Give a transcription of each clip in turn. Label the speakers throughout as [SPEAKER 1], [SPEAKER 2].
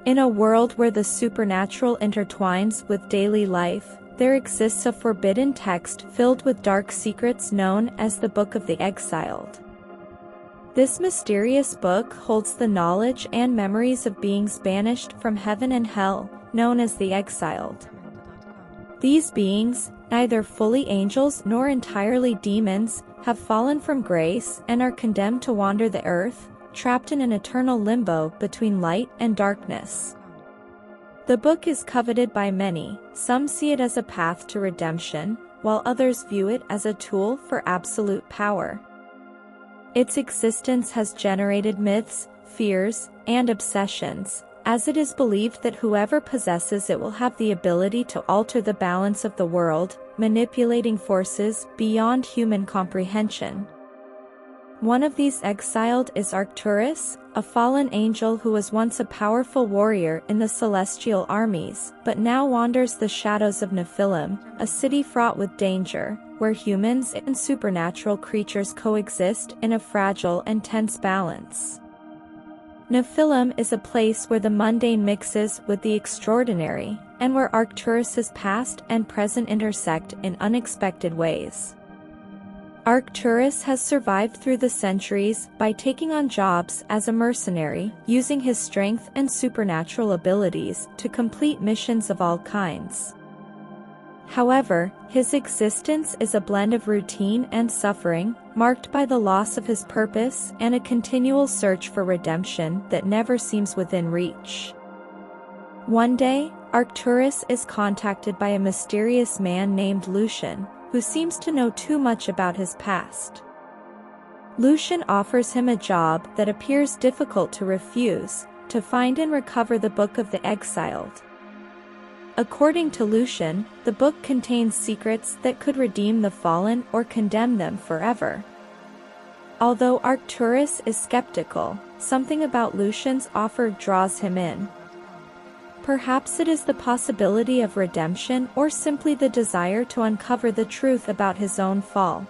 [SPEAKER 1] In a world where the supernatural intertwines with daily life, there exists a forbidden text filled with dark secrets known as the Book of the Exiled. This mysterious book holds the knowledge and memories of beings banished from heaven and hell, known as the Exiled. These beings, neither fully angels nor entirely demons, have fallen from grace and are condemned to wander the earth, trapped in an eternal limbo between light and darkness. The book is coveted by many. Some see it as a path to redemption, while others view it as a tool for absolute power. Its existence has generated myths, fears, and obsessions, as it is believed that whoever possesses it will have the ability to alter the balance of the world, manipulating forces beyond human comprehension. One of these exiled is Arcturus, a fallen angel who was once a powerful warrior in the celestial armies, but now wanders the shadows of Nephilim, a city fraught with danger, where humans and supernatural creatures coexist in a fragile and tense balance. Nephilim is a place where the mundane mixes with the extraordinary, and where Arcturus's past and present intersect in unexpected ways. Arcturus has survived through the centuries by taking on jobs as a mercenary, using his strength and supernatural abilities to complete missions of all kinds. However, his existence is a blend of routine and suffering, marked by the loss of his purpose and a continual search for redemption that never seems within reach. One day, Arcturus is contacted by a mysterious man named Lucian, who seems to know too much about his past. Lucian offers him a job that appears difficult to refuse, to find and recover the Book of the Exiled. According to Lucian, the book contains secrets that could redeem the fallen or condemn them forever. Although Arcturus is skeptical, something about Lucian's offer draws him in. Perhaps it is the possibility of redemption or simply the desire to uncover the truth about his own fall.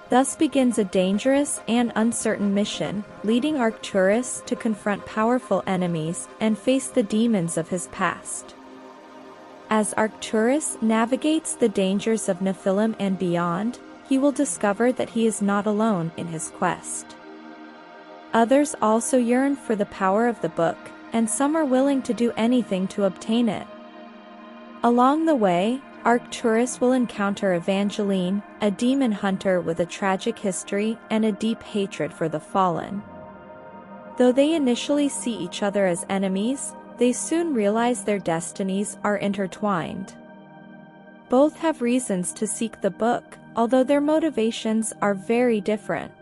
[SPEAKER 1] Thus begins a dangerous and uncertain mission, leading Arcturus to confront powerful enemies and face the demons of his past. As Arcturus navigates the dangers of Nephilim and beyond, he will discover that he is not alone in his quest. Others also yearn for the power of the book, and some are willing to do anything to obtain it. Along the way, Arcturus will encounter Evangeline, a demon hunter with a tragic history and a deep hatred for the fallen. Though they initially see each other as enemies, they soon realize their destinies are intertwined. Both have reasons to seek the book, although their motivations are very different.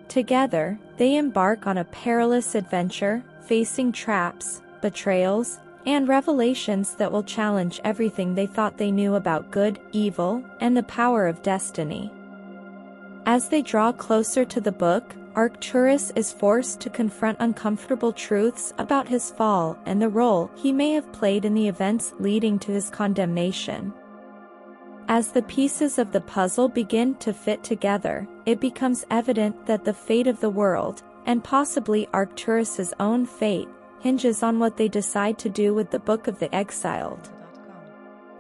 [SPEAKER 1] Together, they embark on a perilous adventure, facing traps, betrayals, and revelations that will challenge everything they thought they knew about good, evil, and the power of destiny. As they draw closer to the book, Arcturus is forced to confront uncomfortable truths about his fall and the role he may have played in the events leading to his condemnation. As the pieces of the puzzle begin to fit together, it becomes evident that the fate of the world, and possibly Arcturus's own fate, hinges on what they decide to do with the Book of the Exiled.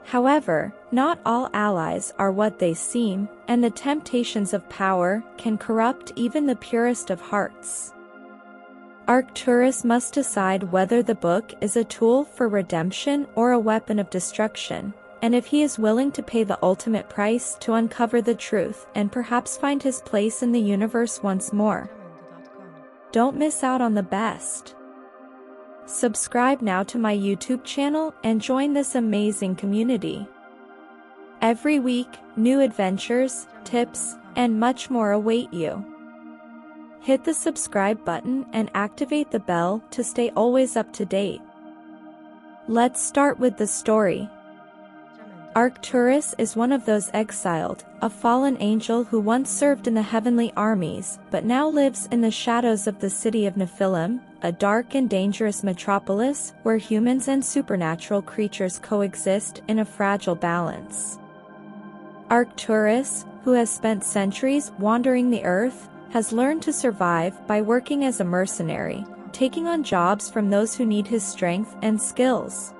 [SPEAKER 1] However, not all allies are what they seem, and the temptations of power can corrupt even the purest of hearts. Arcturus must decide whether the book is a tool for redemption or a weapon of destruction, and if he is willing to pay the ultimate price to uncover the truth and perhaps find his place in the universe once more. Don't miss out on the best. Subscribe now to my YouTube channel and join this amazing community. Every week, new adventures, tips, and much more await you. Hit the subscribe button and activate the bell to stay always up to date. Let's start with the story. Arcturus is one of those exiled, a fallen angel who once served in the heavenly armies but now lives in the shadows of the city of Nephilim, a dark and dangerous metropolis where humans and supernatural creatures coexist in a fragile balance. Arcturus, who has spent centuries wandering the earth, has learned to survive by working as a mercenary, taking on jobs from those who need his strength and skills.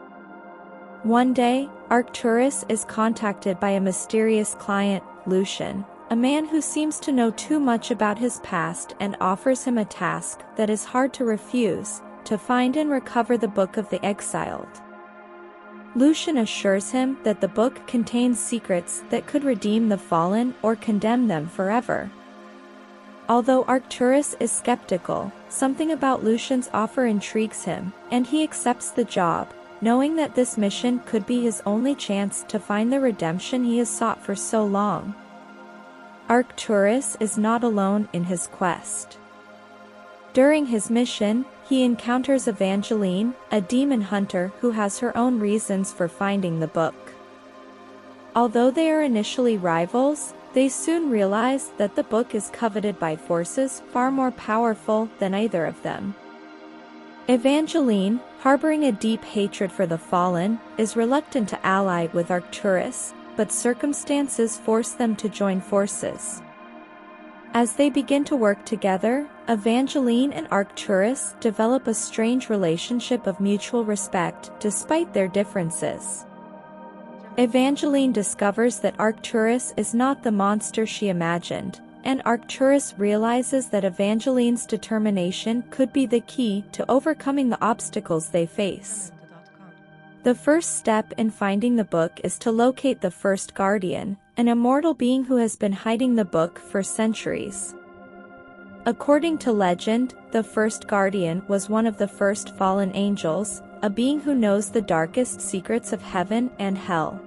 [SPEAKER 1] One day, Arcturus is contacted by a mysterious client, Lucian, a man who seems to know too much about his past and offers him a task that is hard to refuse, to find and recover the Book of the Exiled. Lucian assures him that the book contains secrets that could redeem the fallen or condemn them forever. Although Arcturus is skeptical, something about Lucian's offer intrigues him, and he accepts the job, knowing that this mission could be his only chance to find the redemption he has sought for so long. Arcturus is not alone in his quest. During his mission, he encounters Evangeline, a demon hunter who has her own reasons for finding the book. Although they are initially rivals, they soon realize that the book is coveted by forces far more powerful than either of them. Evangeline, harboring a deep hatred for the fallen, is reluctant to ally with Arcturus, but circumstances force them to join forces. As they begin to work together, Evangeline and Arcturus develop a strange relationship of mutual respect despite their differences. Evangeline discovers that Arcturus is not the monster she imagined, and Arcturus realizes that Evangeline's determination could be the key to overcoming the obstacles they face. The first step in finding the book is to locate the first guardian, an immortal being who has been hiding the book for centuries. According to legend, the first guardian was one of the first fallen angels, a being who knows the darkest secrets of heaven and hell.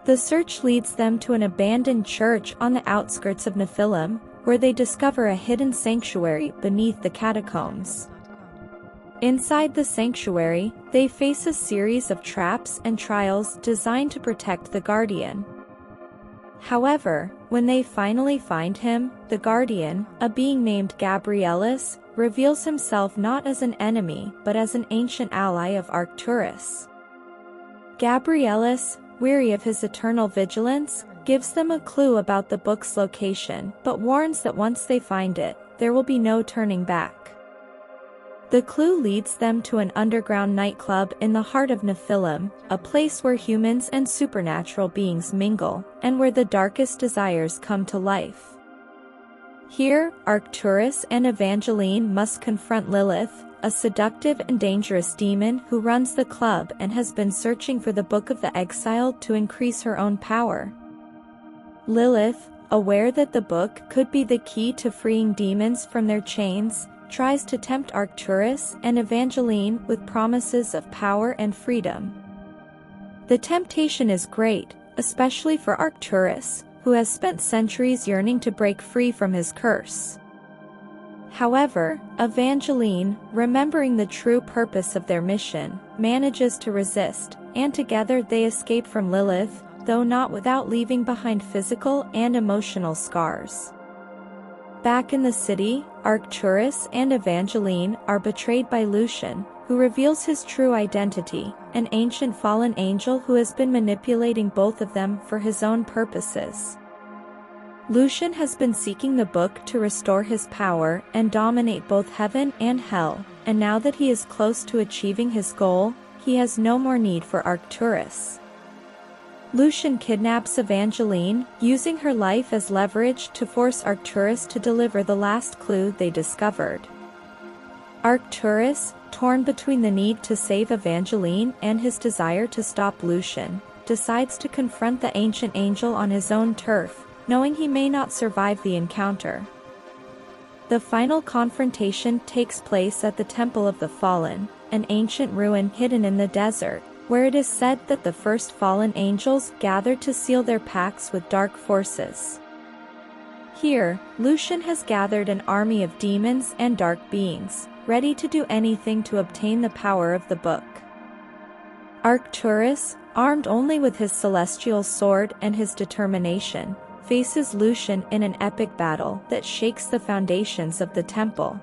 [SPEAKER 1] The search leads them to an abandoned church on the outskirts of Nephilim, where they discover a hidden sanctuary beneath the catacombs. Inside the sanctuary, they face a series of traps and trials designed to protect the guardian. However, when they finally find him, the guardian, a being named Gabrielus, reveals himself not as an enemy but as an ancient ally of Arcturus. Gabrielus, weary of his eternal vigilance, gives them a clue about the book's location but warns that once they find it, there will be no turning back. The clue leads them to an underground nightclub in the heart of Nephilim, a place where humans and supernatural beings mingle, and where the darkest desires come to life. Here, Arcturus and Evangeline must confront Lilith, a seductive and dangerous demon who runs the club and has been searching for the Book of the Exiled to increase her own power. Lilith, aware that the book could be the key to freeing demons from their chains, tries to tempt Arcturus and Evangeline with promises of power and freedom. The temptation is great, especially for Arcturus, who has spent centuries yearning to break free from his curse. However, Evangeline, remembering the true purpose of their mission, manages to resist, and together they escape from Lilith, though not without leaving behind physical and emotional scars. Back in the city, Arcturus and Evangeline are betrayed by Lucian, who reveals his true identity, an ancient fallen angel who has been manipulating both of them for his own purposes. Lucian has been seeking the book to restore his power and dominate both heaven and hell, and now that he is close to achieving his goal, he has no more need for Arcturus. Lucian kidnaps Evangeline, using her life as leverage to force Arcturus to deliver the last clue they discovered. Arcturus, torn between the need to save Evangeline and his desire to stop Lucian, decides to confront the ancient angel on his own turf, knowing he may not survive the encounter. The final confrontation takes place at the Temple of the Fallen, an ancient ruin hidden in the desert, where it is said that the first fallen angels gathered to seal their pacts with dark forces. Here, Lucian has gathered an army of demons and dark beings, ready to do anything to obtain the power of the book. Arcturus, armed only with his celestial sword and his determination, faces Lucian in an epic battle that shakes the foundations of the temple.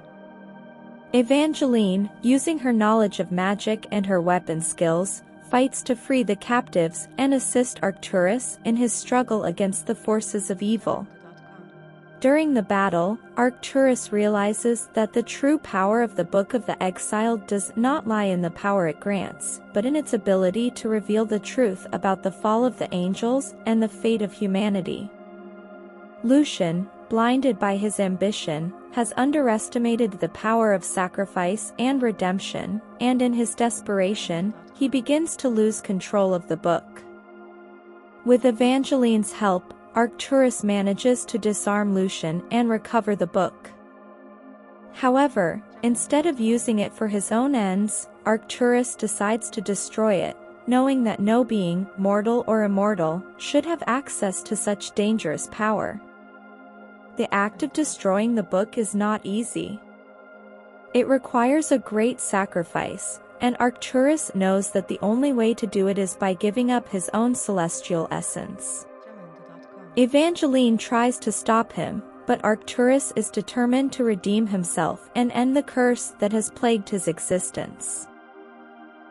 [SPEAKER 1] Evangeline, using her knowledge of magic and her weapon skills, fights to free the captives and assist Arcturus in his struggle against the forces of evil. During the battle, Arcturus realizes that the true power of the Book of the Exiled does not lie in the power it grants, but in its ability to reveal the truth about the fall of the angels and the fate of humanity. Lucian, blinded by his ambition, has underestimated the power of sacrifice and redemption, and in his desperation, he begins to lose control of the book. With Evangeline's help, Arcturus manages to disarm Lucian and recover the book. However, instead of using it for his own ends, Arcturus decides to destroy it, knowing that no being, mortal or immortal, should have access to such dangerous power. The act of destroying the book is not easy. It requires a great sacrifice, and Arcturus knows that the only way to do it is by giving up his own celestial essence. Evangeline tries to stop him, but Arcturus is determined to redeem himself and end the curse that has plagued his existence.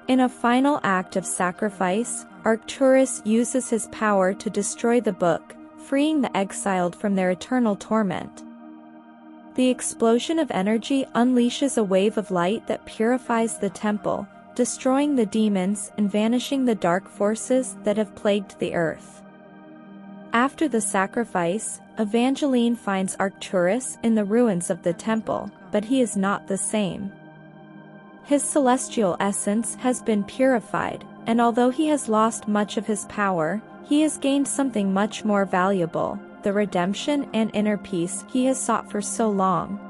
[SPEAKER 1] In a final act of sacrifice, Arcturus uses his power to destroy the book, freeing the exiled from their eternal torment. The explosion of energy unleashes a wave of light that purifies the temple, destroying the demons and vanishing the dark forces that have plagued the earth. After the sacrifice, Evangeline finds Arcturus in the ruins of the temple, but he is not the same. His celestial essence has been purified, and although he has lost much of his power, he has gained something much more valuable, the redemption and inner peace he has sought for so long.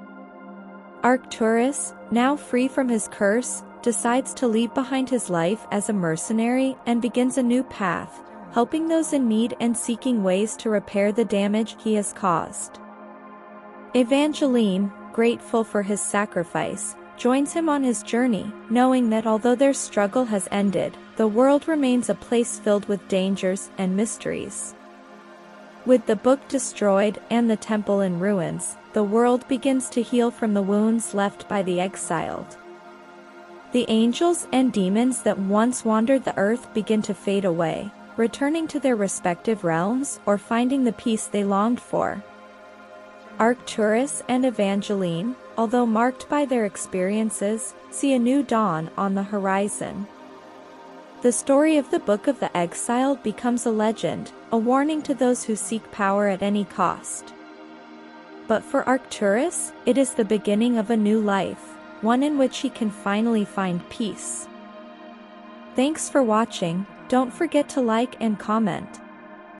[SPEAKER 1] Arcturus, now free from his curse, decides to leave behind his life as a mercenary and begins a new path, helping those in need and seeking ways to repair the damage he has caused. Evangeline, grateful for his sacrifice, joins him on his journey, knowing that although their struggle has ended, the world remains a place filled with dangers and mysteries. With the book destroyed and the temple in ruins, the world begins to heal from the wounds left by the exiled. The angels and demons that once wandered the earth begin to fade away, returning to their respective realms or finding the peace they longed for. Arcturus and Evangeline, although marked by their experiences, see a new dawn on the horizon. The story of the Book of the Exiled becomes a legend, a warning to those who seek power at any cost. But for Arcturus, it is the beginning of a new life, one in which he can finally find peace. Thanks for watching. Don't forget to like and comment.